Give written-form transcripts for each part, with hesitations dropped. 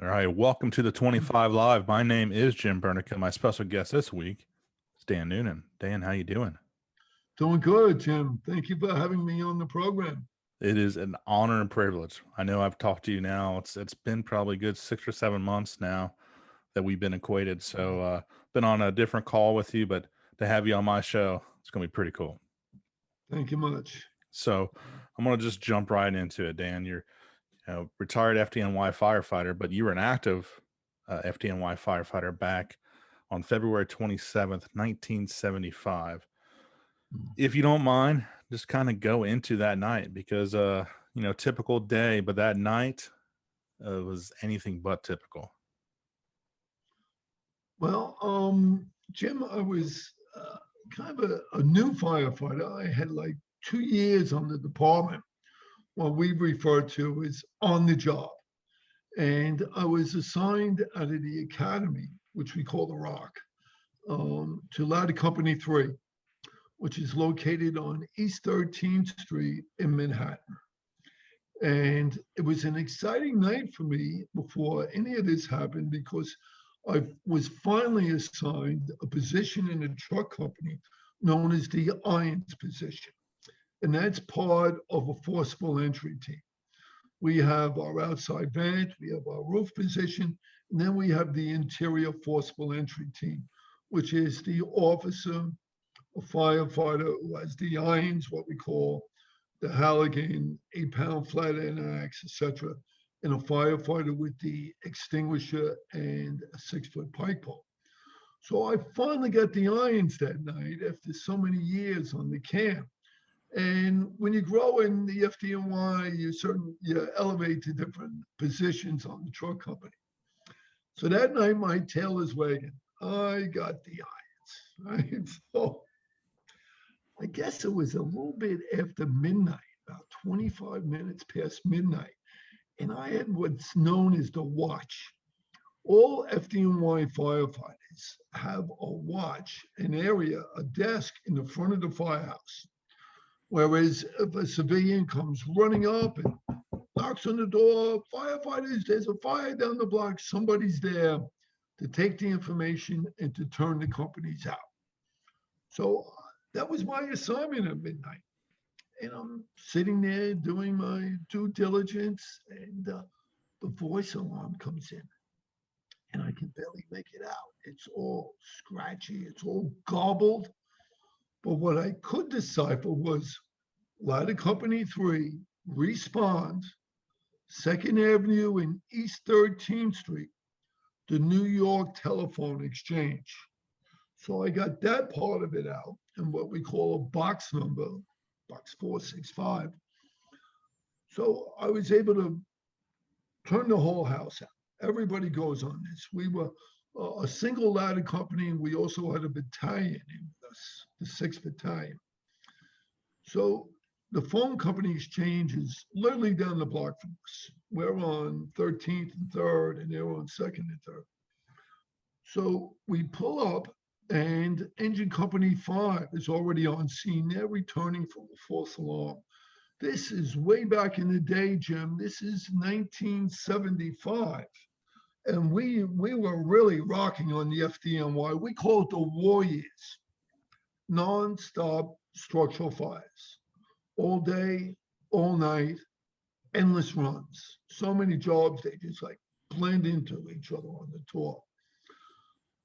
All right, welcome to the 25 Live. My name is Jim Burneka. My special guest this week is Dan Noonan. Dan, how you doing? Doing good, Jim. Thank you for having me on the program. It is an honor and privilege. I know I've talked to you now. It's been probably good 6 or 7 months now that we've been acquainted. So been on a different call with you, but to have you on my show, it's going to be pretty cool. Thank you much. So I'm going to just jump right into it, Dan. You're retired FDNY firefighter, but you were an active FDNY firefighter back on February 27th, 1975. If you don't mind, just kind of go into that night because, typical day, but that night was anything but typical. Well, Jim, I was kind of a new firefighter. I had like 2 years on the department, what we refer to as on the job. And I was assigned out of the academy, which we call the Rock, to Ladder Company 3, which is located on East 13th Street in Manhattan. And it was an exciting night for me before any of this happened because I was finally assigned a position in a truck company known as the irons position. And that's part of a forcible entry team. We have our outside vent, we have our roof position, and then we have the interior forcible entry team, which is the officer, a firefighter who has the irons, what we call the Halligan, 8-pound flat end axe, etc., and a firefighter with the extinguisher and a 6-foot pike pole. So I finally got the irons that night after so many years on the camp. And when you grow in the FDNY, you elevate to different positions on the truck company. So that night, my tail is wagging. I got the irons, right? So I guess it was a little bit after midnight, about 25 minutes past midnight. And I had what's known as the watch. All FDNY firefighters have a watch, an area, a desk in the front of the firehouse. Whereas if a civilian comes running up and knocks on the door, firefighters, there's a fire down the block, somebody's there to take the information and to turn the companies out. So that was my assignment at midnight. And I'm sitting there doing my due diligence, and the voice alarm comes in. And I can barely make it out. It's all scratchy, it's all garbled. But what I could decipher was Ladder Company 3, respond, 2nd Avenue and East 13th Street, the New York Telephone Exchange. So I got that part of it out and what we call a box number, box 465. So I was able to turn the whole house out. Everybody goes on this. We were a single ladder company, and we also had a battalion in us, the 6th Battalion. So the phone company exchange is literally down the block from us. We're on 13th and 3rd, and they're on 2nd and 3rd. So we pull up, and engine company 5 is already on scene. They're returning from a false alarm. This is way back in the day, Jim. This is 1975. And we were really rocking on the FDNY. We call it the war years. Non-stop structural fires. All day, all night, endless runs. So many jobs, they just like blend into each other on the tour.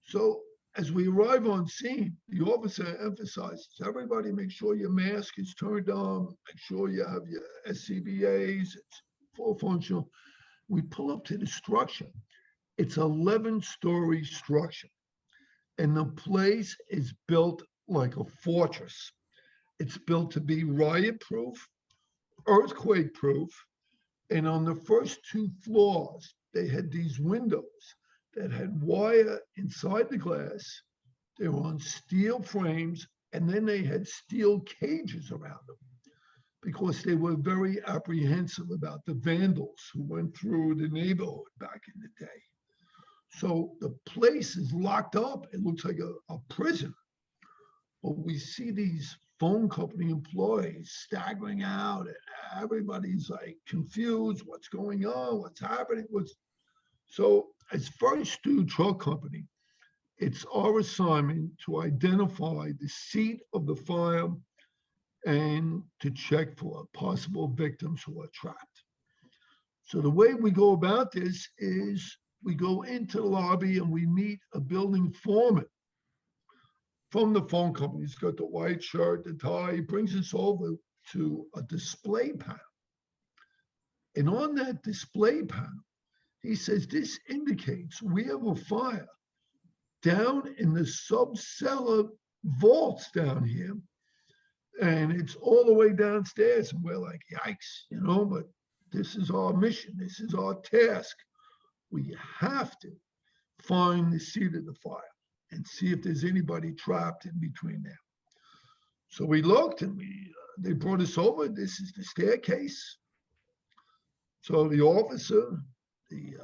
So as we arrive on scene, the officer emphasizes, everybody make sure your mask is turned on, make sure you have your SCBAs, it's full functional. We pull up to the structure. It's 11-story structure, and the place is built like a fortress. It's built to be riot-proof, earthquake-proof, and on the first 2 floors, they had these windows that had wire inside the glass. They were on steel frames, and then they had steel cages around them because they were very apprehensive about the vandals who went through the neighborhood back in the day. So the place is locked up. It looks like a prison. But we see these phone company employees staggering out, and everybody's like confused. What's going on? What's happening? So as first due truck company, it's our assignment to identify the seat of the fire and to check for possible victims who are trapped. So the way we go about this is we go into the lobby and we meet a building foreman from the phone company. He's got the white shirt, the tie. He brings us over to a display panel. And on that display panel, he says, this indicates we have a fire down in the subcellar vaults down here. And it's all the way downstairs. And we're like, yikes, but this is our mission. This is our task. We have to find the seat of the fire and see if there's anybody trapped in between there. So we looked and they brought us over. This is the staircase. So the officer, the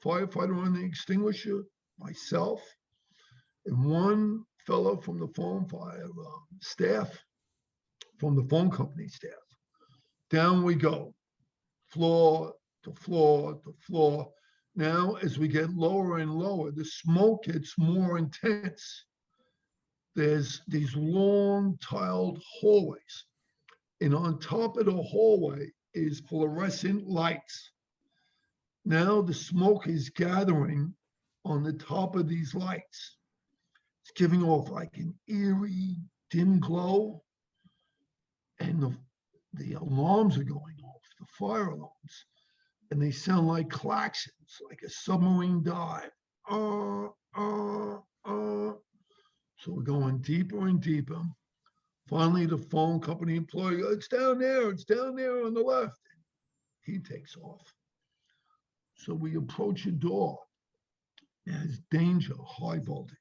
firefighter on the extinguisher, myself, and one fellow from the phone fire staff, from the phone company staff. Down we go, floor to floor to floor. Now, as we get lower and lower, the smoke gets more intense. There's these long tiled hallways, and on top of the hallway is fluorescent lights. Now the smoke is gathering on the top of these lights. It's giving off like an eerie, dim glow, and the alarms are going off, the fire alarms, and they sound like claxons, like a submarine dive. So we're going deeper and deeper. Finally, the phone company employee, it's down there on the left. He takes off. So we approach a door. It has danger, high voltage.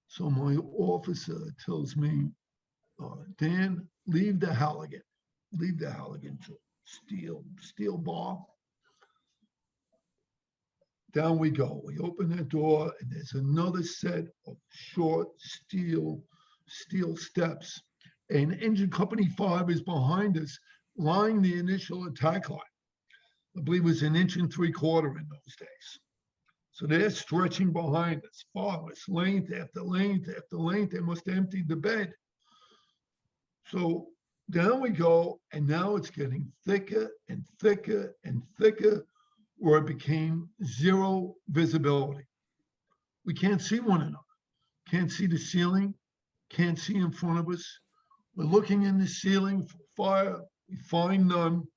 So my officer tells me, Dan, leave the Halligan to steel bar. Down we go. We open that door, and there's another set of short steel steps. And Engine Company 5 is behind us, lying the initial attack line. I believe it was 1 3/4 inches in those days. So they're stretching behind us, follow us, length after length after length. They must have emptied the bed. So down we go, and now it's getting thicker and thicker and thicker, where it became zero visibility. We can't see one another, can't see the ceiling, can't see in front of us. We're looking in the ceiling for fire, we find none.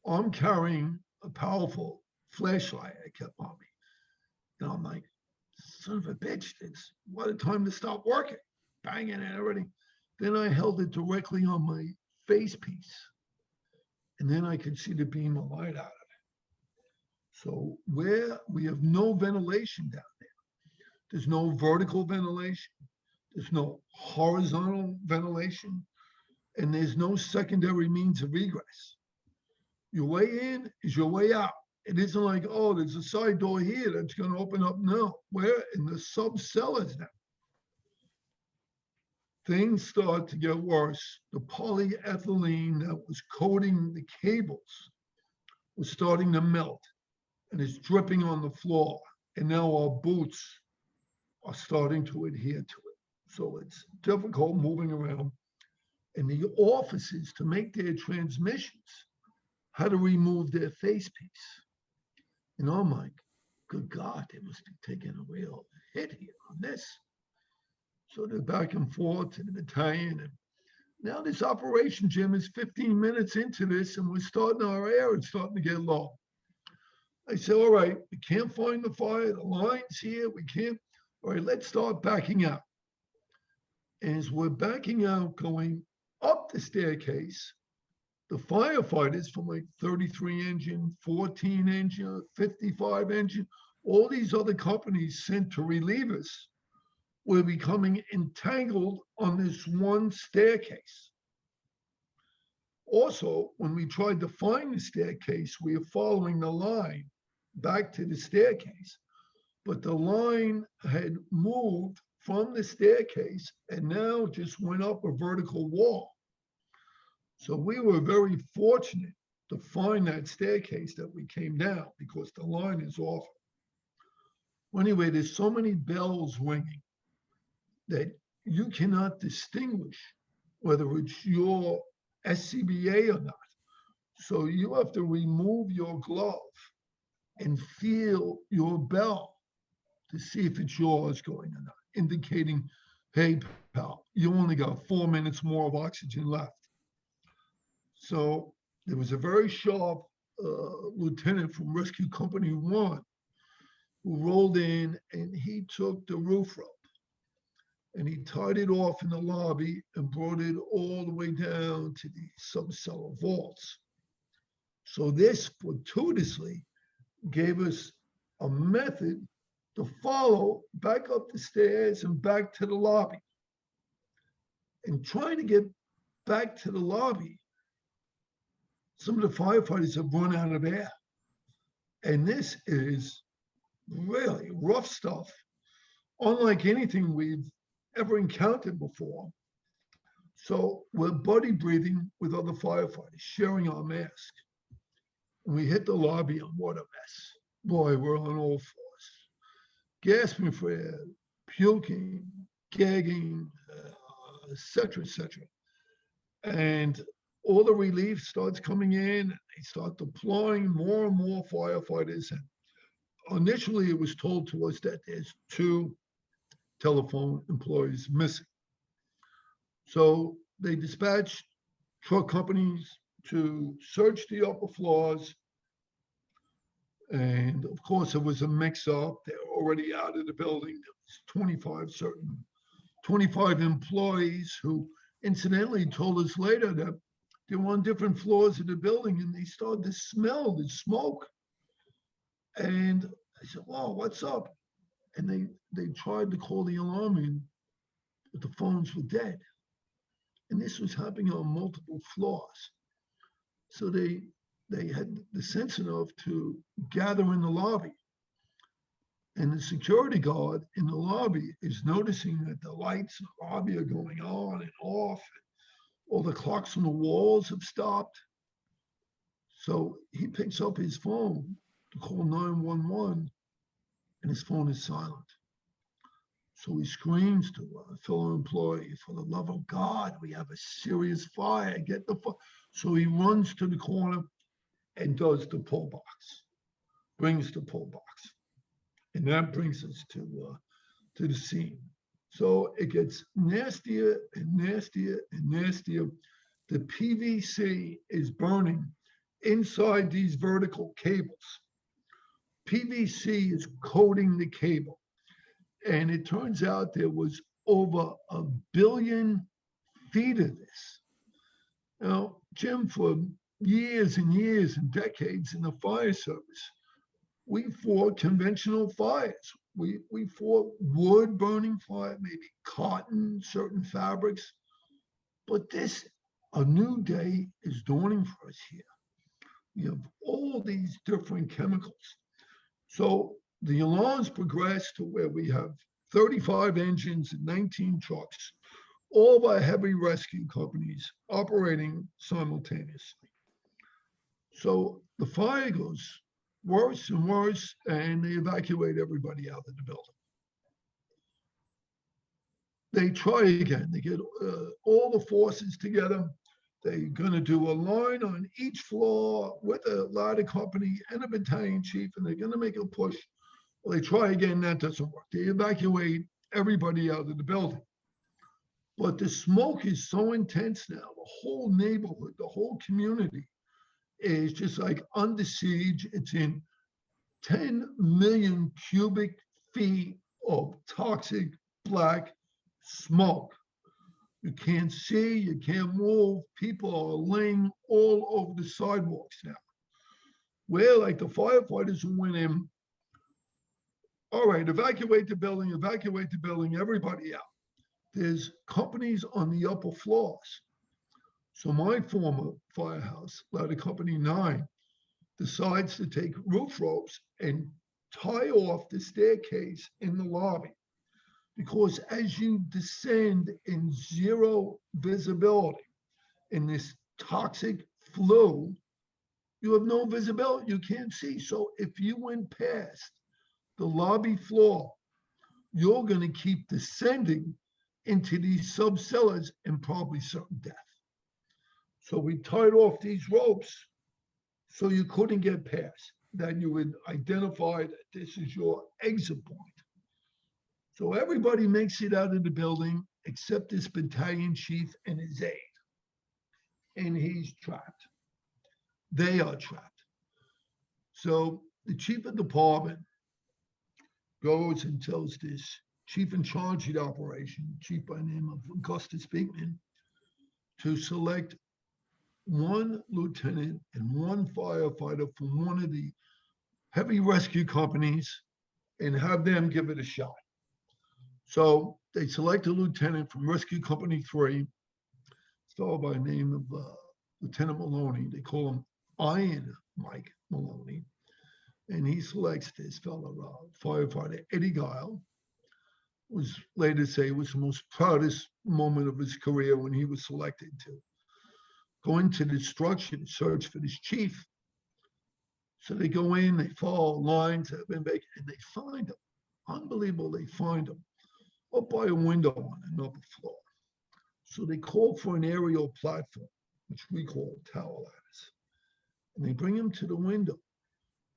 I'm carrying a powerful flashlight I kept on me. And I'm like, son of a bitch, what a time to stop working, banging and everything. Then I held it directly on my face piece. And then I could see the beam of light out of it. So where we have no ventilation down there, there's no vertical ventilation, there's no horizontal ventilation, and there's no secondary means of egress. Your way in is your way out. It isn't like, oh, there's a side door here that's going to open up. No, we're in the subcellars now. Things start to get worse. The polyethylene that was coating the cables was starting to melt, and it's dripping on the floor. And now our boots are starting to adhere to it. So it's difficult moving around. And the officers, to make their transmissions, had to remove their face piece. And I'm like, good God, they must be taking a real hit here on this. So they're back and forth to the battalion. And now this operation, Jim, is 15 minutes into this, and we're starting our air. It's starting to get low. I said, all right, we can't find the fire. The line's here. We can't. All right, let's start backing out. And as we're backing out, going up the staircase, the firefighters from like 33 engine, 14 engine, 55 engine, all these other companies sent to relieve us, were becoming entangled on this one staircase. Also, when we tried to find the staircase, we were following the line back to the staircase, but the line had moved from the staircase and now just went up a vertical wall. So we were very fortunate. to find that staircase that we came down because the line is off. Well, anyway, there's so many bells ringing that you cannot distinguish whether it's your SCBA or not. So you have to remove your glove and feel your bell to see if it's yours going or not, indicating, hey, pal, you only got 4 minutes more of oxygen left. So there was a very sharp lieutenant from Rescue Company 1 who rolled in, and he took the roof rope and he tied it off in the lobby and brought it all the way down to the subcellar vaults. So this fortuitously gave us a method to follow back up the stairs and back to the lobby. And trying to get back to the lobby, some of the firefighters have run out of air. And this is really rough stuff, unlike anything we've ever encountered before. So we're buddy breathing with other firefighters, sharing our mask. And we hit the lobby, and what a mess. Boy, we're on all fours, gasping for air, puking, gagging, et cetera, et cetera. And all the relief starts coming in. They start deploying more and more firefighters. And initially, it was told to us that there's 2 telephone employees missing. So they dispatched truck companies to search the upper floors. And of course, it was a mix-up. They're already out of the building. There was 25 employees who incidentally told us later that they were on different floors of the building and they started to smell the smoke. And I said, "Wow, what's up?" And they tried to call the alarm in, but the phones were dead. And this was happening on multiple floors. So they had the sense enough to gather in the lobby. And the security guard in the lobby is noticing that the lights in the lobby are going on and off. All the clocks on the walls have stopped. So he picks up his phone to call 911, and his phone is silent. So he screams to a fellow employee, "For the love of God, we have a serious fire, get the fire." So he runs to the corner and does the pull box, brings the pull box. And that brings us to the scene. So it gets nastier and nastier and nastier. The PVC is burning inside these vertical cables. PVC is coating the cable. And it turns out there was over 1 billion feet of this. Now, Jim, for years and years and decades in the fire service, we fought conventional fires. We fought wood burning fire, maybe cotton, certain fabrics. But this, a new day is dawning for us here. We have all these different chemicals. So the alarms progress to where we have 35 engines and 19 trucks, all by heavy rescue companies operating simultaneously. So the fire goes worse and worse, and they evacuate everybody out of the building. They try again. They get all the forces together. They're going to do a line on each floor with a ladder company and a battalion chief, and they're going to make a push. Well, they try again, that doesn't work. They evacuate everybody out of the building. But the smoke is so intense now, the whole neighborhood, the whole community is just like under siege. It's in 10 million cubic feet of toxic black smoke. You can't see, you can't move. People are laying all over the sidewalks now. We're like the firefighters who went in, all right, evacuate the building, everybody out. There's companies on the upper floors. So my former firehouse, Ladder Company 9, decides to take roof ropes and tie off the staircase in the lobby. Because as you descend in zero visibility in this toxic flue, You have no visibility. You can't see. So if you went past the lobby floor, you're going to keep descending into these sub cellars and probably certain death. So we tied off these ropes so you couldn't get past. Then you would identify that this is your exit point. So everybody makes it out of the building except this battalion chief and his aide. And he's trapped. They are trapped. So the chief of department goes and tells this chief in charge of the operation, chief by the name of Augustus Beekman, to select one lieutenant and one firefighter from one of the heavy rescue companies and have them give it a shot. So they select a lieutenant from Rescue Company 3, a fellow by the name of Lieutenant Maloney. They call him Iron Mike Maloney. And he selects this fellow, firefighter Eddie Guile, was later say was the most proudest moment of his career when he was selected to go into the destruction search for this chief. So they go in, they follow lines that have been vacant, and they find him. Unbelievable, they find him up by a window on an upper floor. So they call for an aerial platform, which we call tower ladders. And they bring him to the window,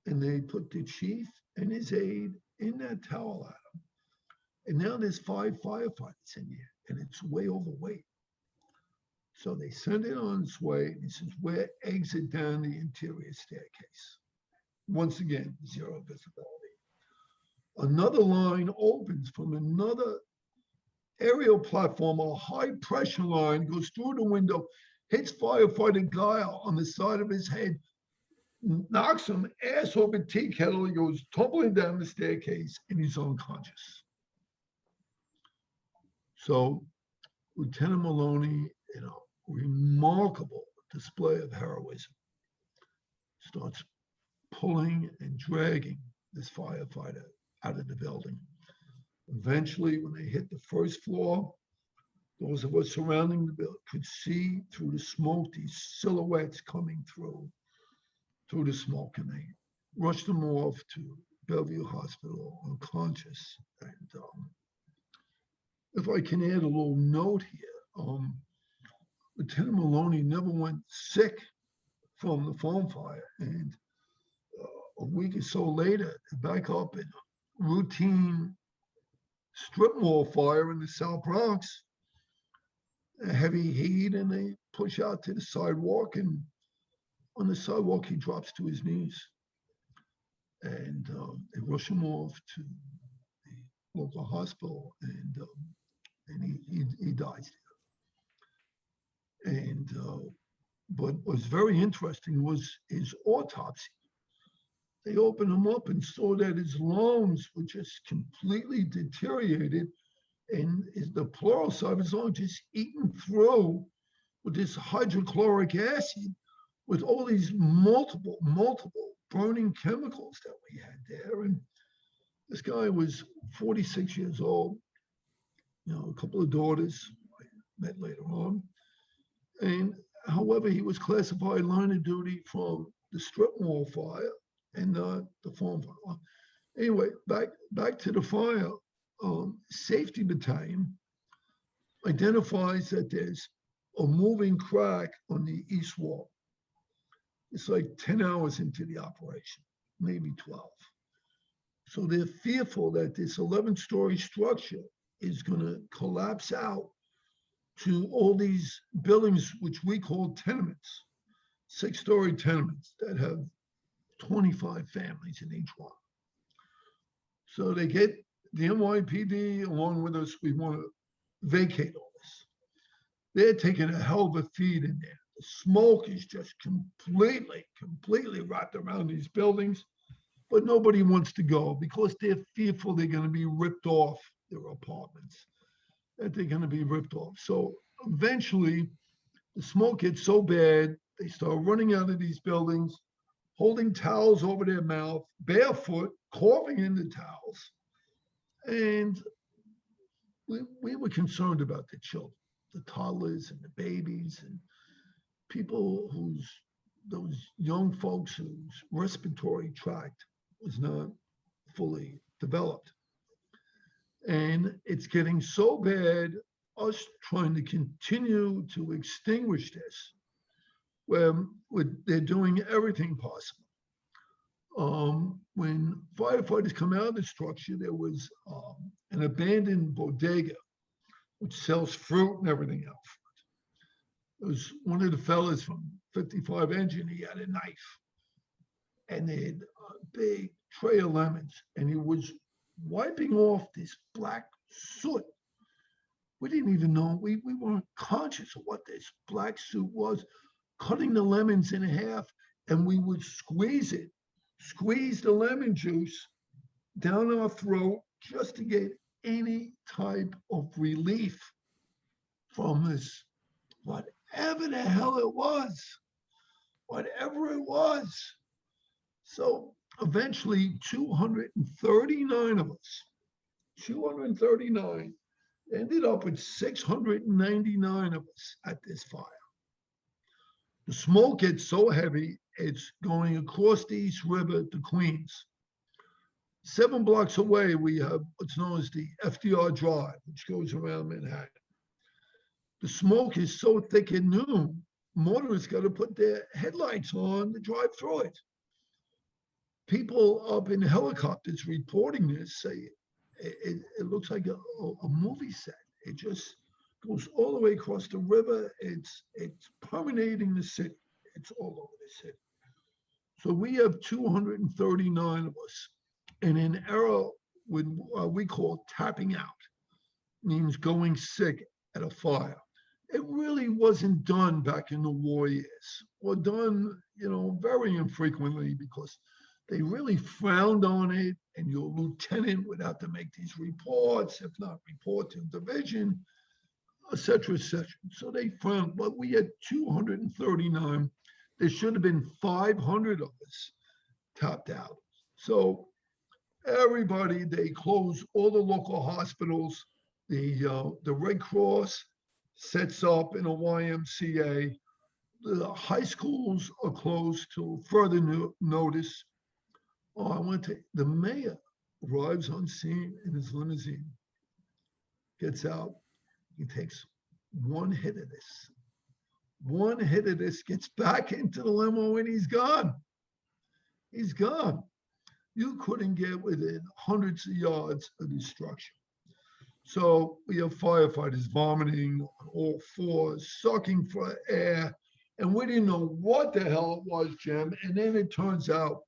and they put the chief and his aide in that tower ladder. And now there's 5 firefighters in here, and it's way overweight. So they send it on its way. And he says, we're exit down the interior staircase. Once again, zero visibility. Another line opens from another aerial platform, a high pressure line goes through the window, hits firefighter Guile on the side of his head, knocks him ass over tea kettle. He goes tumbling down the staircase and he's unconscious. So Lieutenant Maloney, remarkable display of heroism, starts pulling and dragging this firefighter out of the building. Eventually, when they hit the first floor, those of us surrounding the building could see through the smoke these silhouettes coming through the smoke, and they rushed them off to Bellevue Hospital unconscious. And if I can add a little note here, Lieutenant Maloney never went sick from the farm fire, and a week or so later, back up in a routine strip mall fire in the South Bronx, a heavy heat, and they push out to the sidewalk, and on the sidewalk he drops to his knees, and they rush him off to the local hospital, and he dies there. And but what was very interesting was his autopsy. They opened him up and saw that his lungs were just completely deteriorated, and the pleural side of his lung just eaten through with this hydrochloric acid, with all these multiple burning chemicals that we had there. And this guy was 46 years old, a couple of daughters I met later on. And however, he was classified line of duty from the strip mall fire and the farm fire. Anyway, back to the fire. Safety battalion identifies that there's a moving crack on the east wall. It's like 10 hours into the operation, maybe 12. So they're fearful that this 11-story structure is going to collapse out to all these buildings, which we call tenements, 6-story tenements that have 25 families in each one. So they get the NYPD along with us. We want to vacate all this. They're taking a hell of a feed in there. The smoke is just completely wrapped around these buildings, but nobody wants to go because they're fearful they're going to be ripped off their apartments, that they're going to be ripped off. So eventually the smoke gets so bad, they start running out of these buildings, holding towels over their mouth, barefoot, coughing in the towels. And we were concerned about the children, the toddlers and the babies, and people whose those young folks whose respiratory tract was not fully developed. And it's getting so bad, us trying to continue to extinguish this, where they're doing everything possible. When firefighters come out of the structure, there was an abandoned bodega which sells fruit and everything else. It was one of the fellas from 55 Engine. He had a knife and they had a big tray of lemons, and he was wiping off this black soot. We didn't even know, we weren't conscious of what this black soot was, cutting the lemons in half, and we would squeeze the lemon juice down our throat just to get any type of relief from this, whatever the hell it was, whatever it was. So eventually 239 of us, 239, ended up with 699 of us at this fire. The smoke gets so heavy, it's going across the East River to Queens. 7 blocks away, we have what's known as the FDR Drive, which goes around Manhattan. The smoke is so thick at noon, motorists got to put their headlights on to drive through it. People up in helicopters reporting this say it looks like a movie set. It just goes all the way across the river. It's permeating the city. It's all over the city. So we have 239 of us in an era with we call tapping out, means going sick at a fire. It really wasn't done back in the war years, or done, very infrequently, because they really frowned on it, and your lieutenant would have to make these reports, if not report to division, et cetera, et cetera. So they frowned, but we had 239. There should have been 500 of us tapped out. So everybody, they closed all the local hospitals. The Red Cross sets up in a YMCA. The high schools are closed till further notice. The mayor arrives on scene in his limousine, gets out, he takes one hit of this, gets back into the limo, and he's gone. He's gone. You couldn't get within hundreds of yards of destruction. So we have firefighters vomiting on all fours, sucking for air, and we didn't know what the hell it was, Jim. And then it turns out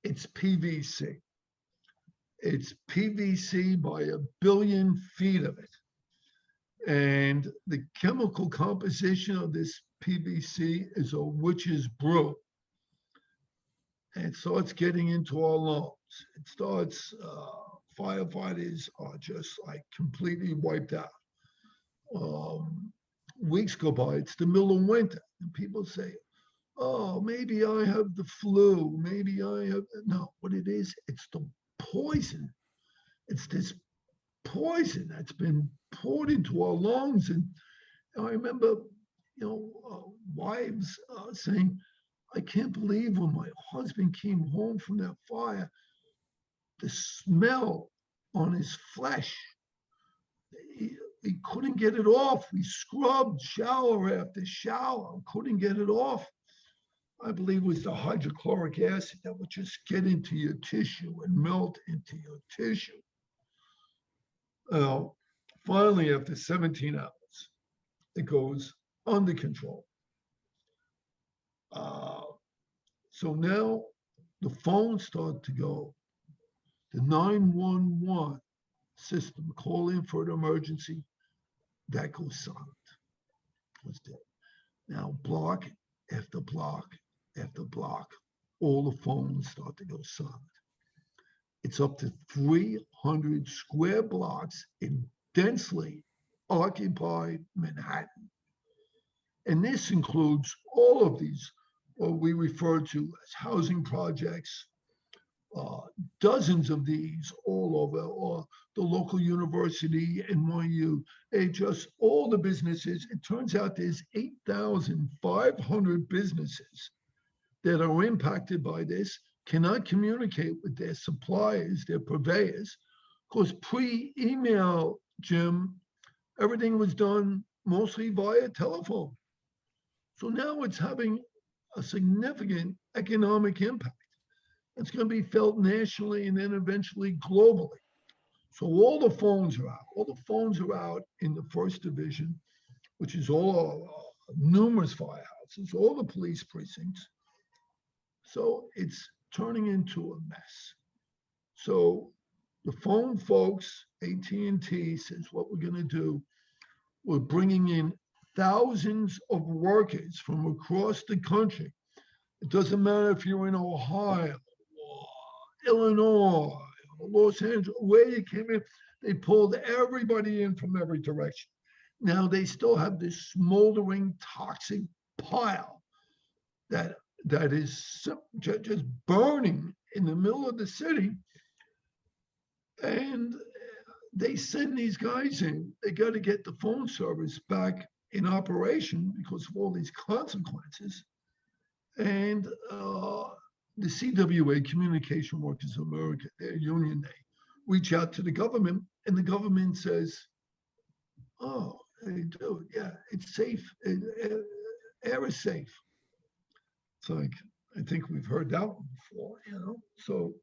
it's PVC. It's PVC by 1 billion feet of it. And the chemical composition of this PVC is a witch's brew. And it starts getting into our lungs. It starts, firefighters are just like completely wiped out. Weeks go by, it's the middle of winter, and people say, oh, maybe I have the flu, maybe I have, no, what it is, it's the poison. It's this poison that's been poured into our lungs. And I remember, wives saying, I can't believe when my husband came home from that fire, the smell on his flesh, he couldn't get it off. We scrubbed shower after shower, couldn't get it off. I believe it was the hydrochloric acid that would just get into your tissue and melt into your tissue. Finally, after 17 hours, it goes under control. So now the phones start to go. The 911 system, call in for an emergency, that goes silent. Was dead. Now block after block after block, all the phones start to go silent. It's up to 300 square blocks in densely occupied Manhattan. And this includes all of these, what we refer to as housing projects, dozens of these all over, or the local university, NYU, just all the businesses. It turns out there's 8,500 businesses that are impacted by this cannot communicate with their suppliers, their purveyors, because pre-email, Jim, everything was done mostly via telephone. So now it's having a significant economic impact. It's going to be felt nationally and then eventually globally. So all the phones are out. All the phones are out in the first division, which is all numerous firehouses, all the police precincts. So it's turning into a mess. So the phone folks, AT&T says, what we're going to do, we're bringing in thousands of workers from across the country. It doesn't matter if you're in Ohio, Illinois, Los Angeles, where you came in, they pulled everybody in from every direction. Now they still have this smoldering toxic pile that is just burning in the middle of the city. And they send these guys in. They got to get the phone service back in operation because of all these consequences. And the CWA, Communication Workers of America, their union, they reach out to the government, and the government says, oh, they do, yeah, it's safe. Air is safe. It's like, I think we've heard that one before, you know? So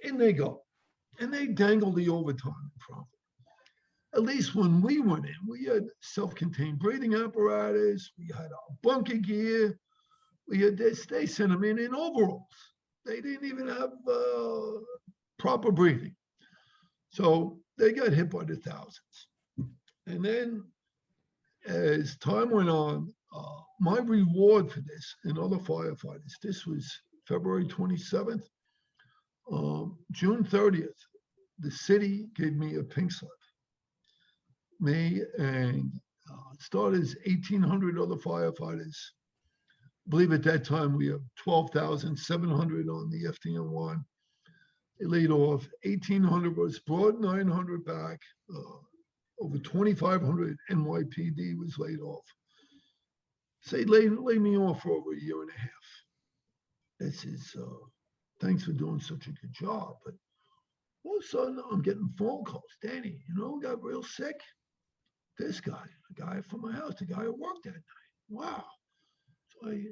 in they go. And they dangle the overtime in front of them. At least when we went in, we had self-contained breathing apparatus, we had our bunker gear, we had this, they sent them in overalls. They didn't even have proper breathing. So they got hit by the thousands. And then as time went on, my reward for this and other firefighters, this was February 27th, June 30th, the city gave me a pink slip. Me and it started as 1,800 other firefighters. I believe at that time we have 12,700 on the FDNY. They laid off 1,800 of us, brought 900 back. Over 2,500 NYPD was laid off. Say laid me off for over a year and a half. This is thanks for doing such a good job. But all of a sudden, I'm getting phone calls. Danny, you know, got real sick. This guy, a guy from my house, the guy who worked that night. Wow. So I,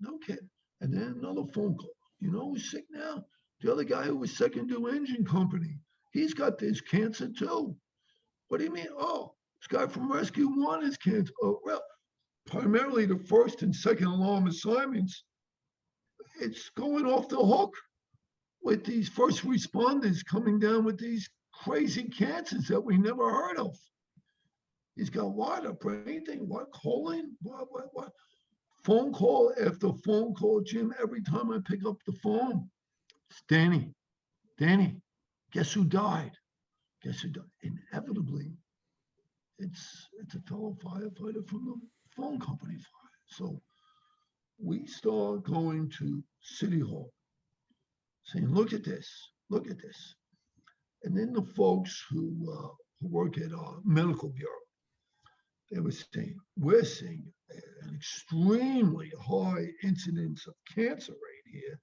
no kidding. And then another phone call. You know who's sick now? The other guy who was second to engine company. He's got this cancer too. What do you mean? Oh, this guy from Rescue 1 has cancer. Oh, well, primarily the first and second alarm assignments, it's going off the hook with these first responders coming down with these crazy cancers that we never heard of. He's got what? A brain thing? What? Colon? What? Phone call after phone call, Jim. Every time I pick up the phone, it's Danny. Danny, guess who died? Guess who died? Inevitably, it's a fellow firefighter from the phone company fire. So we start going to City Hall, saying, look at this, look at this. And then the folks who work at our medical bureau, they were saying, we're seeing an extremely high incidence of cancer rate here.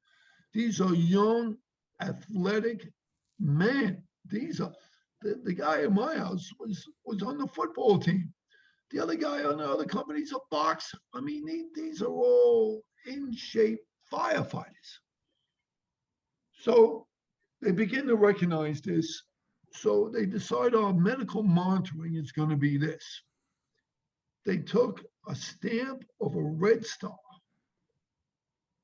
These are young, athletic men. These are, the guy in my house was on the football team. The other guy on the other company's a boxer. I mean, these are all in shape firefighters. So they begin to recognize this. So they decide our medical monitoring is going to be this. They took a stamp of a red star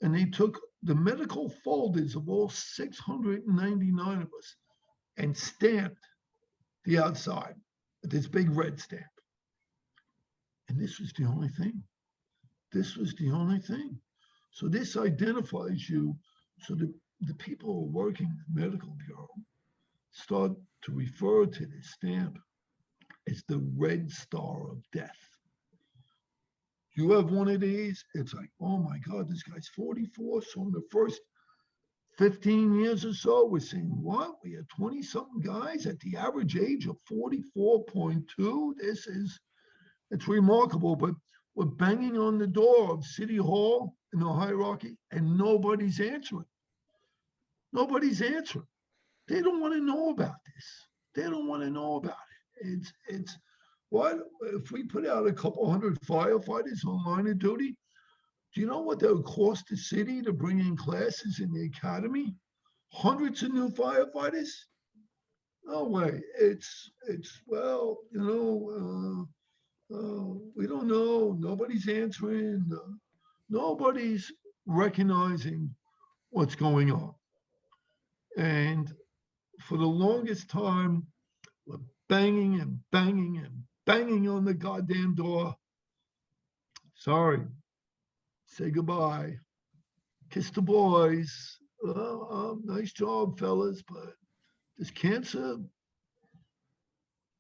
and they took the medical folders of all 699 of us and stamped the outside with this big red stamp. And this was the only thing. This was the only thing. So this identifies you. So the people who are working in the medical bureau start to refer to this stamp as the red star of death. You have one of these, it's like, oh my God, this guy's 44. So in the first 15 years or so, we're saying, what? We had 20-something guys at the average age of 44.2. It's remarkable. But We're banging on the door of City Hall in the hierarchy, and nobody's answering. Nobody's answering. They don't want to know about this. They don't want to know about it. It's what if we put out a couple hundred firefighters on line of duty? Do you know what that would cost the city to bring in classes in the academy? Hundreds of new firefighters? No way. It's well, we don't know. Nobody's answering. Nobody's recognizing what's going on. And for the longest time, we're banging and banging and banging on the goddamn door. Sorry. Say goodbye. Kiss the boys. Nice job, fellas, but this cancer,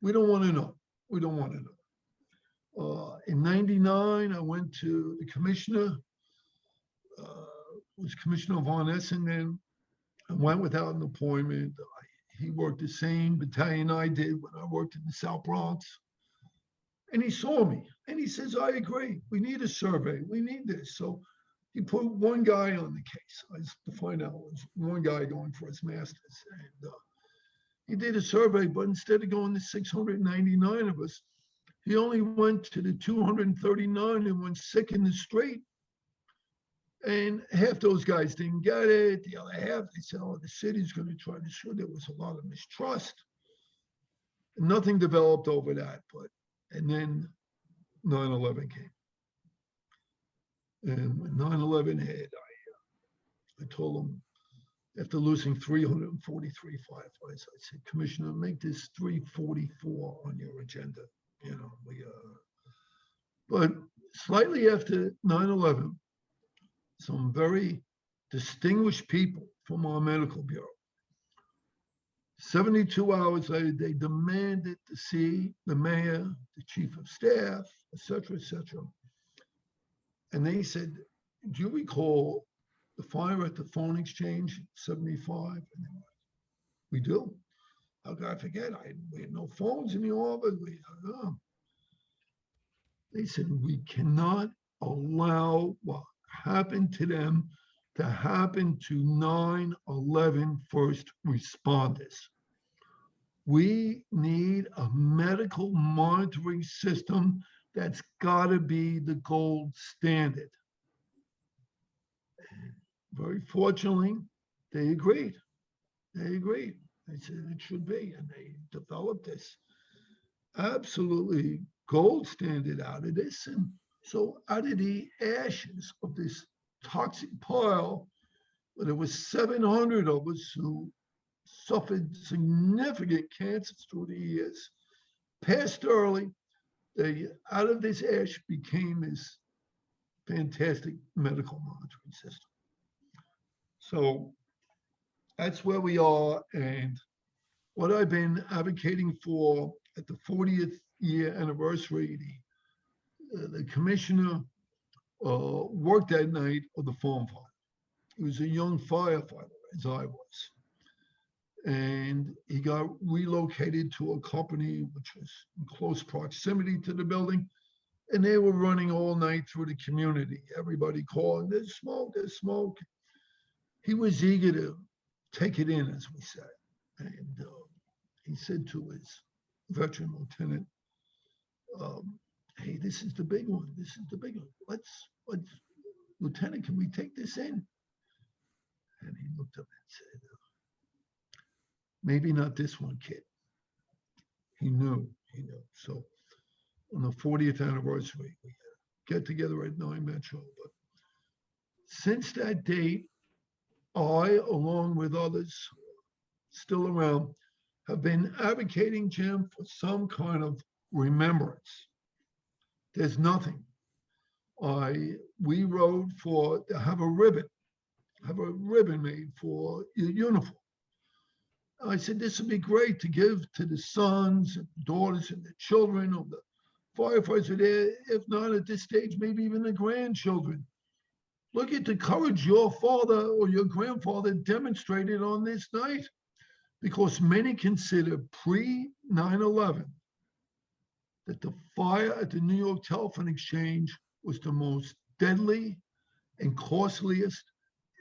we don't want to know. We don't want to know. In 99, I went to the commissioner, was Commissioner Von Essen then. I went without an appointment. He worked the same battalion I did when I worked in the South Bronx. And he saw me and he says, I agree. We need a survey. We need this. So he put one guy on the case. I just to find out it was one guy going for his master's. And he did a survey, but instead of going to 699 of us, he only went to the 239 and went sick in the street. And half those guys didn't get it. The other half, they said, oh, the city's going to try to sue. There was a lot of mistrust. Nothing developed over that. And then 9/11 came. And when 9/11 hit, I told them, after losing 343 firefighters, I said, Commissioner, make this 344 on your agenda. But slightly after 9/11, some very distinguished people from our medical bureau, 72 hours later, they demanded to see the mayor, the chief of staff, et cetera, et cetera. And they said, do you recall the fire at the phone exchange in 75? And they were like, we do. How could I forget? We had no phones in the office. They said, we cannot allow what happened to them to happen to 9/11 first responders. We need a medical monitoring system that's got to be the gold standard. And very fortunately, they agreed. They said it should be, and they developed this absolutely gold standard out of this. And so out of the ashes of this toxic pile, there was 700 of us who suffered significant cancers through the years, passed early. Out of this ash became this fantastic medical monitoring system. So that's where we are. And what I've been advocating for at the 40th year anniversary, the commissioner worked that night of the farm fire. He was a young firefighter, as I was. And he got relocated to a company which was in close proximity to the building. And they were running all night through the community. Everybody calling, there's smoke, there's smoke. He was eager to take it in, as we say. And he said to his veteran lieutenant, hey, this is the big one. This is the big one. Let's Lieutenant, can we take this in? And he looked up and said, maybe not this one, kid. He knew. So on the 40th anniversary, we get together at 9 Metro. But since that date, I, along with others still around, have been advocating, Jim, for some kind of remembrance. There's nothing. We wrote to have a ribbon made for your uniform. I said, this would be great to give to the sons and daughters and the children of the firefighters there, if not at this stage, maybe even the grandchildren. Look at the courage your father or your grandfather demonstrated on this night, because many consider pre-9/11 that the fire at the New York Telephone Exchange was the most deadly and costliest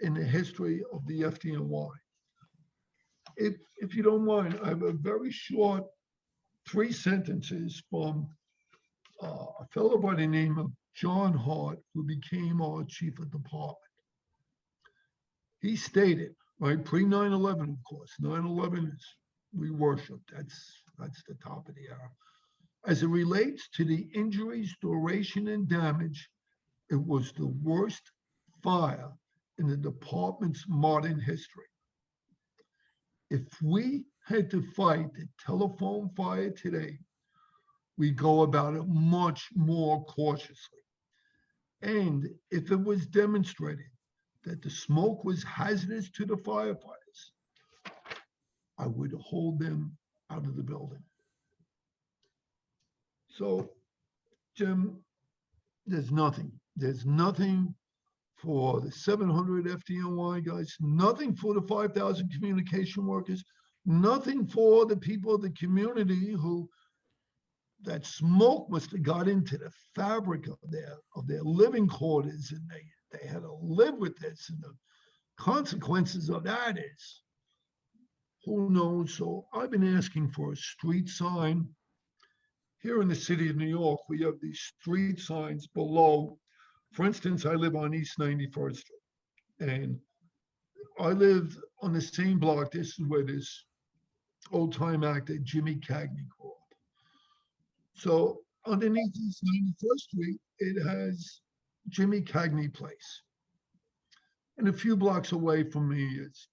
in the history of the FDNY. If you don't mind, I have a very short 3 sentences from a fellow by the name of John Hart, who became our chief of department. He stated, right, pre 9/11, of course, 9/11 is, we worship, that's the top of the hour. As it relates to the injuries, duration, and damage, it was the worst fire in the department's modern history. If we had to fight the telephone fire today, we go about it much more cautiously. And if it was demonstrated that the smoke was hazardous to the firefighters, I would hold them out of the building. So, Jim, there's nothing for the 700 FDNY guys, nothing for the 5,000 communication workers, nothing for the people of the community who that smoke must have got into the fabric of their living quarters, and they had to live with this, and the consequences of that is who knows. So I've been asking for a street sign. Here in the city of New York, we have these street signs below. For instance, I live on East 91st Street, and I lived on the same block. This is where this old time actor Jimmy Cagney grew up. So underneath East 91st Street, it has Jimmy Cagney Place. And a few blocks away from me is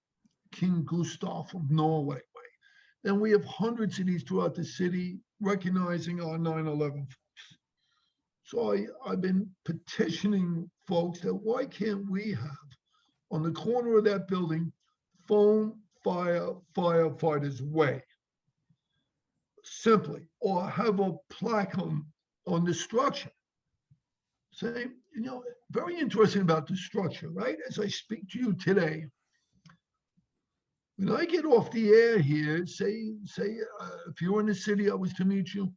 King Gustav of Norway Way. Then we have hundreds of these throughout the city, recognizing our 9/11 folks. So I've been petitioning folks that why can't we have on the corner of that building, phone fire firefighters way, simply, or have a plaque on the structure. Say, very interesting about the structure, right? As I speak to you today, when I get off the air here, say if you're in the city, I was to meet you.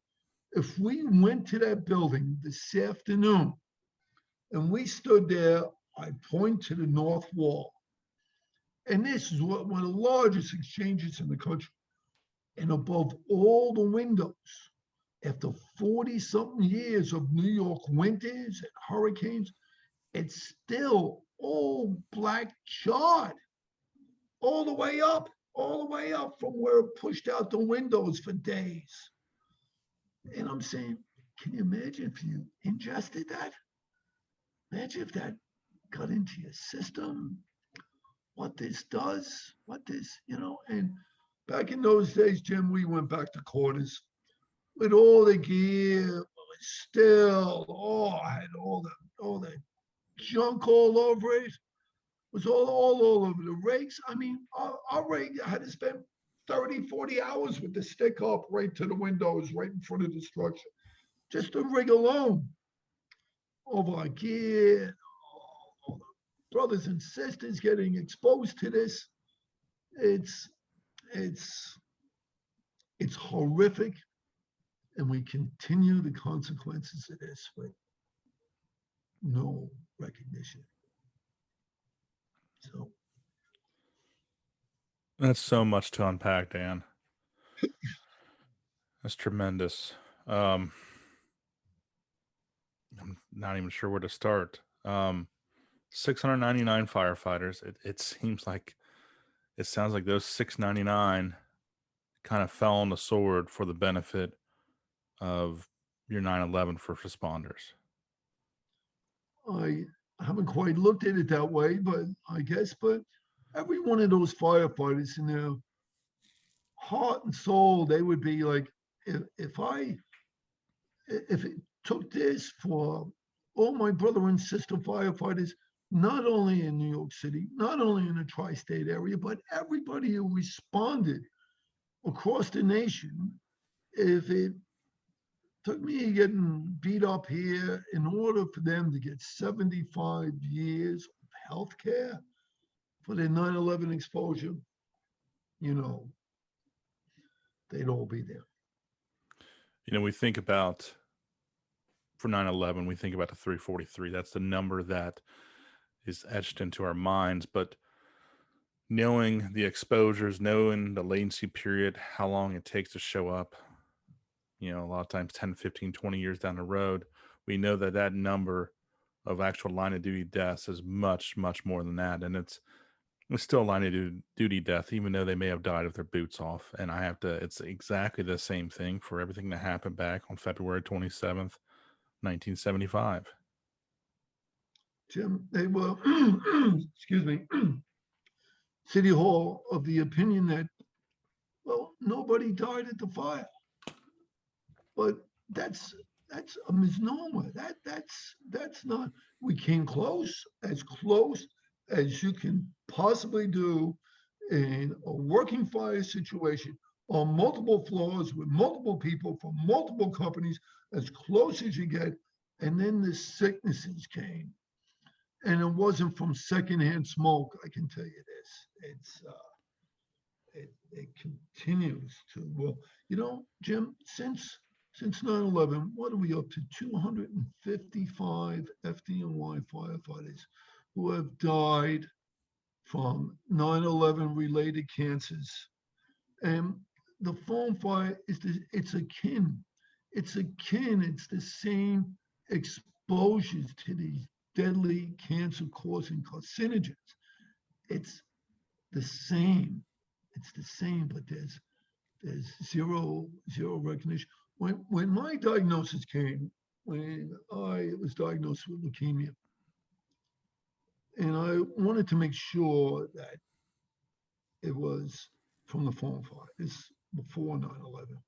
If we went to that building this afternoon and we stood there, I point to the north wall. And this is one of the largest exchanges in the country. And above all the windows, after 40-something years of New York winters and hurricanes, it's still all black charred all the way up from where it pushed out the windows for days. And I'm saying, can you imagine if you ingested that? Imagine if that got into your system, what this does, and back in those days, Jim, we went back to quarters with all the gear, still, I had all the junk all over it. It was all over the rigs. I mean, our rig had to spend 30, 40 hours with the stick up right to the windows, right in front of the structure. Just the rig alone. All our gear, all the brothers and sisters getting exposed to this. It's horrific. And we continue the consequences of this with no recognition. So that's so much to unpack, Dan. That's tremendous. I'm not even sure where to start. 699 firefighters. It sounds like those 699 kind of fell on the sword for the benefit of your 9/11 first responders. I haven't quite looked at it that way, but I guess, but every one of those firefighters in their heart and soul, they would be like, if it took this for all my brother and sister firefighters, not only in New York City, not only in the tri-state area, but everybody who responded across the nation, if it took me getting beat up here in order for them to get 75 years of health care for their 9/11 exposure, they'd all be there. We think about for 9/11, we think about the 343. That's the number that is etched into our minds. But knowing the exposures, knowing the latency period, how long it takes to show up, a lot of times 10, 15, 20 years down the road, we know that that number of actual line of duty deaths is much, much more than that. And it's still a line of duty death, even though they may have died with their boots off. And it's exactly the same thing for everything that happened back on February 27th, 1975. Jim, they were, excuse me, City Hall of the opinion that, well, nobody died at the fire. But that's a misnomer. That's not. We came close as you can possibly do in a working fire situation on multiple floors with multiple people from multiple companies, as close as you get. And then the sicknesses came. And it wasn't from secondhand smoke, I can tell you this. It continues to, well, Jim, since 9/11, what are we up to? 255 FDNY firefighters who have died from 9/11 related cancers. And the phone fire it's akin. It's the same exposures to these deadly cancer-causing carcinogens. It's the same, but there's zero recognition. When my diagnosis came, when I was diagnosed with leukemia, and I wanted to make sure that it was from the phone fire. This before 9/11.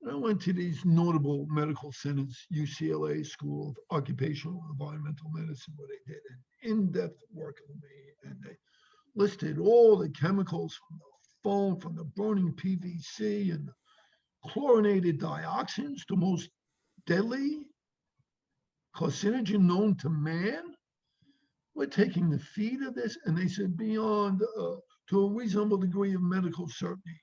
And I went to these notable medical centers, UCLA School of Occupational and Environmental Medicine, where they did an in-depth work on me, and they listed all the chemicals from the foam, from the burning PVC and the chlorinated dioxins, the most deadly carcinogen known to man. We're taking the feed of this, and they said beyond to a reasonable degree of medical certainty,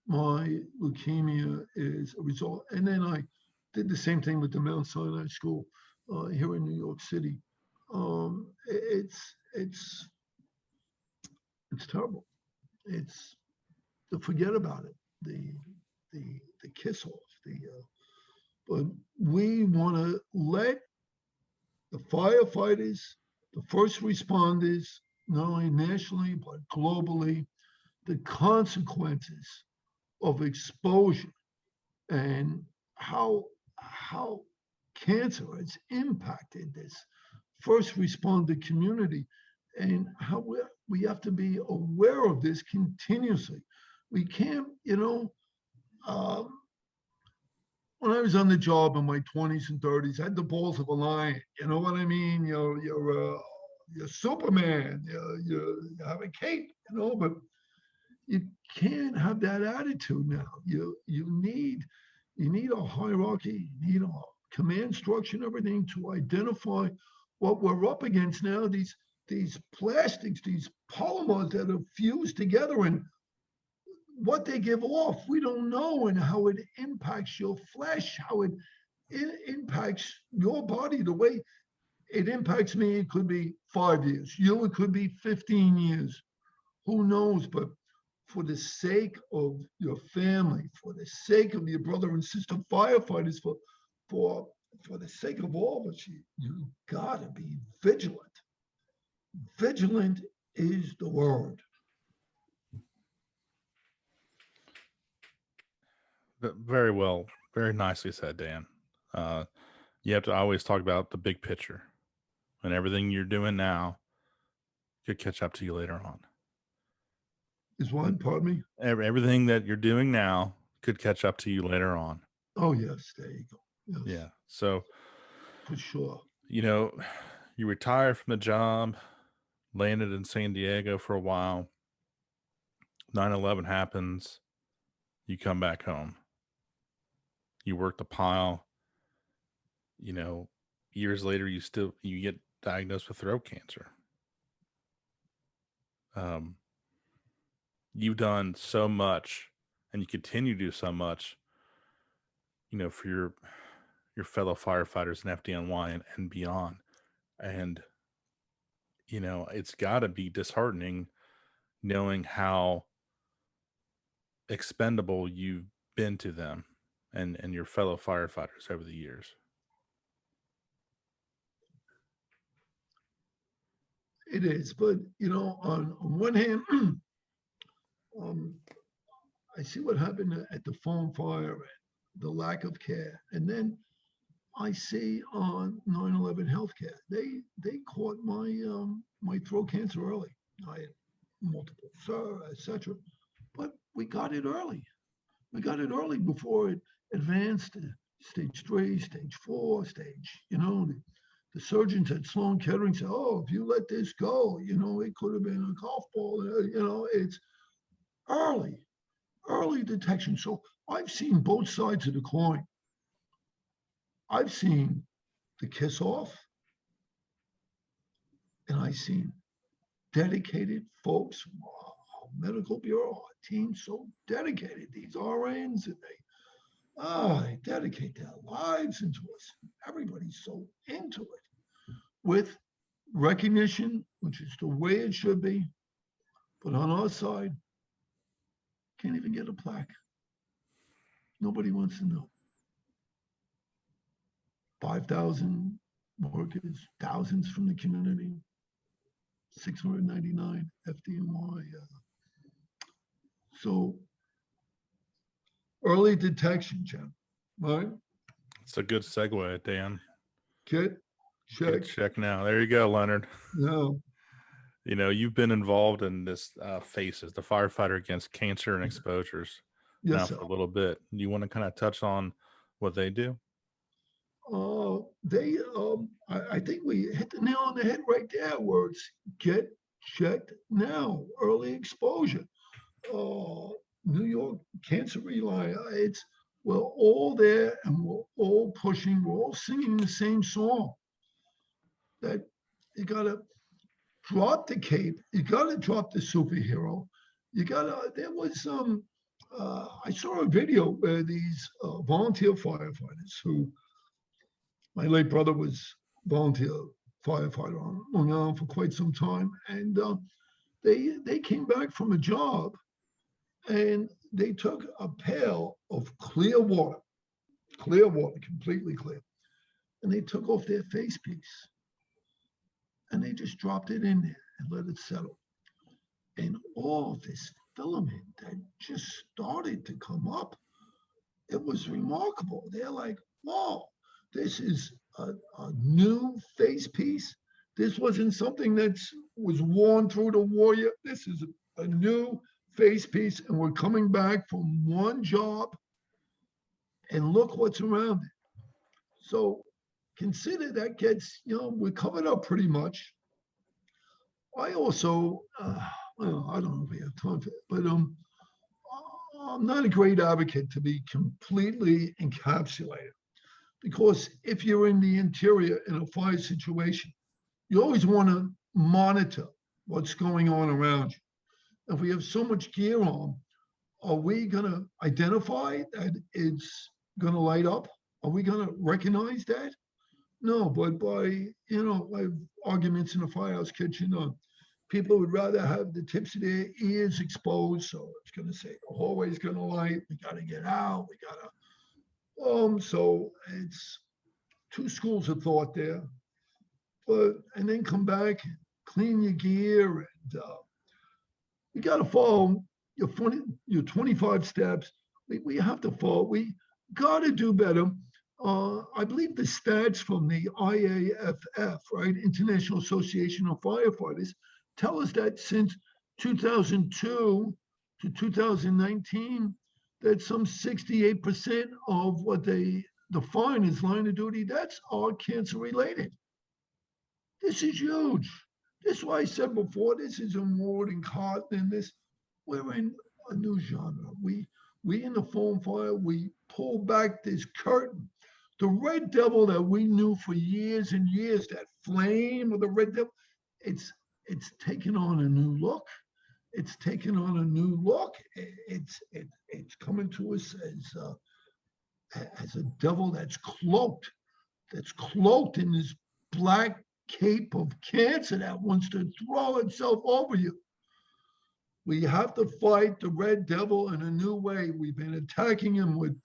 my leukemia is a result. And then I did the same thing with the Mount Sinai School here in New York City. It's terrible. It's to forget about it. The kiss off. But we want to let the firefighters, the first responders, not only nationally but globally, the consequences of exposure and how cancer has impacted this first responder community, and how we have to be aware of this continuously. We can't, when I was on the job in my 20s and 30s, I had the balls of a lion. You know what I mean? You're Superman. You have a cape, but you can't have that attitude now. You need a hierarchy, you need a command structure and everything to identify what we're up against now. These plastics, these polymers that are fused together, and what they give off, we don't know, and how it impacts your flesh, how it impacts your body, the way it impacts me. It could be 5 years. It could be 15 years. Who knows? But for the sake of your family, for the sake of your brother and sister firefighters, for the sake of all of us, you gotta be vigilant. Vigilant is the word. Very well, very nicely said, Dan. You have to always talk about the big picture, and everything you're doing now could catch up to you later on. Is what? Pardon me? Everything that you're doing now could catch up to you later on. Oh, yes. There you go. Yes. Yeah. So, for sure. You retired from the job, landed in San Diego for a while. 9/11 happens. You come back home. You work the pile. Years later, you get diagnosed with throat cancer. You've done so much, and you continue to do so much, for your fellow firefighters in FDNY and beyond. And, it's got to be disheartening knowing how expendable you've been to them and your fellow firefighters over the years. It is, but on one hand, I see what happened at the farm fire and the lack of care, and then I see on 9/11 healthcare, they caught my throat cancer early. I had multiple, etc. But we got it early. We got it early before it advanced to stage 3, stage 4, the surgeons at Sloan Kettering said, "Oh, if you let this go, it could have been a golf ball." It's early detection. So I've seen both sides of the coin. I've seen the kiss off, and I've seen dedicated folks from our medical bureau, our team, so dedicated. These RNs, and they dedicate their lives into us. Everybody's so into it with recognition, which is the way it should be. But on our side, can't even get a plaque. Nobody wants to know. 5,000 workers, thousands from the community, 699 FDNY. So early detection, Jim, right? It's a good segue, Dan. Check. Check now. There you go, Leonard. No. You've been involved in this FACES, the Firefighter Against Cancer and Exposures, now for a little bit. You want to kind of touch on what they do? I think we hit the nail on the head right there, where it's get checked now, early exposure. New York Cancer Relay, we're all there and we're all pushing, we're all singing the same song. That you gotta drop the cape, you gotta drop the superhero, there was some, I saw a video where these volunteer firefighters who, my late brother was volunteer firefighter on Long Island for quite some time, and they came back from a job, and they took a pail of clear water, completely clear, and they took off their face piece, and they just dropped it in there and let it settle. And all this filament that just started to come up, it was remarkable. They're like, "Whoa, this is a new face piece. This wasn't something that was worn through the war yet. This is a new face piece, and we're coming back from one job, and look what's around it." So consider that gets, we're covered up pretty much. I also, I don't know if we have time for it, but I'm not a great advocate to be completely encapsulated, because if you're in the interior in a fire situation, you always want to monitor what's going on around you. If we have so much gear on, are we going to identify that it's going to light up? Are we going to recognize that? No, but by, like arguments in the firehouse kitchen, people would rather have the tips of their ears exposed. So it's going to say the hallway's going to light. We got to get out. We got to, so it's two schools of thought there. And then come back, clean your gear, and you got to follow your 25 steps. We have to follow. We got to do better. I believe the stats from the IAFF, right, International Association of Firefighters, tell us that since 2002 to 2019, that some 68% of what they define as line of duty deaths are cancer related. This is huge. This is why I said before, this is a more than cotton. We're in a new genre. We in the foam fire, we pull back this curtain. The red devil that we knew for years and years, that flame of the red devil, it's taken on a new look. It's taken on a new look. It's coming to us as a devil that's cloaked in this black cape of cancer that wants to throw itself over you. We have to fight the red devil in a new way. We've been attacking him with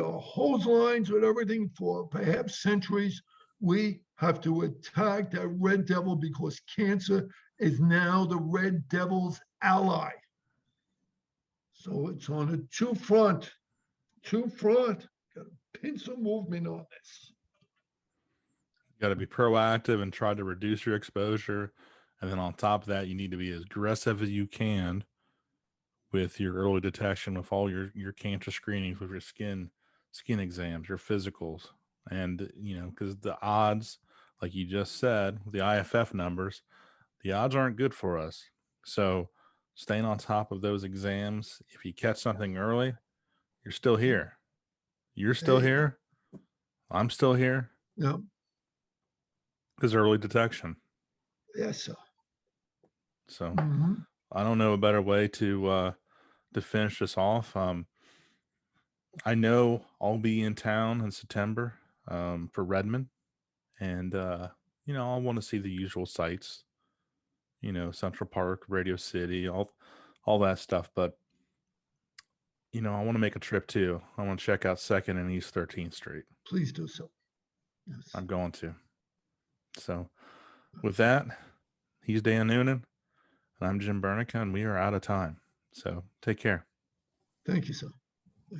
our hose lines, with everything for perhaps centuries. We have to attack that red devil because cancer is now the red devil's ally. So it's on a two front. Got to pin some movement on this. You got to be proactive and try to reduce your exposure. And then on top of that, you need to be as aggressive as you can with your early detection, with all your cancer screenings, with your skin exams, your physicals. And, because the odds, like you just said, the IFF numbers, the odds aren't good for us. So staying on top of those exams, if you catch something early, you're still here. You're still here. I'm still here. Yep. Because early detection. Yes, sir. So I don't know a better way to finish this off. I know I'll be in town in September for Redmond, and I want to see the usual sites. Central Park, Radio City, all that stuff. But I want to make a trip too. I want to check out 2nd and East 13th Street. Please do so. Yes. I'm going to. So with that, he's Dan Noonan, and I'm Jim Burneka, and we are out of time. So take care. Thank you, sir.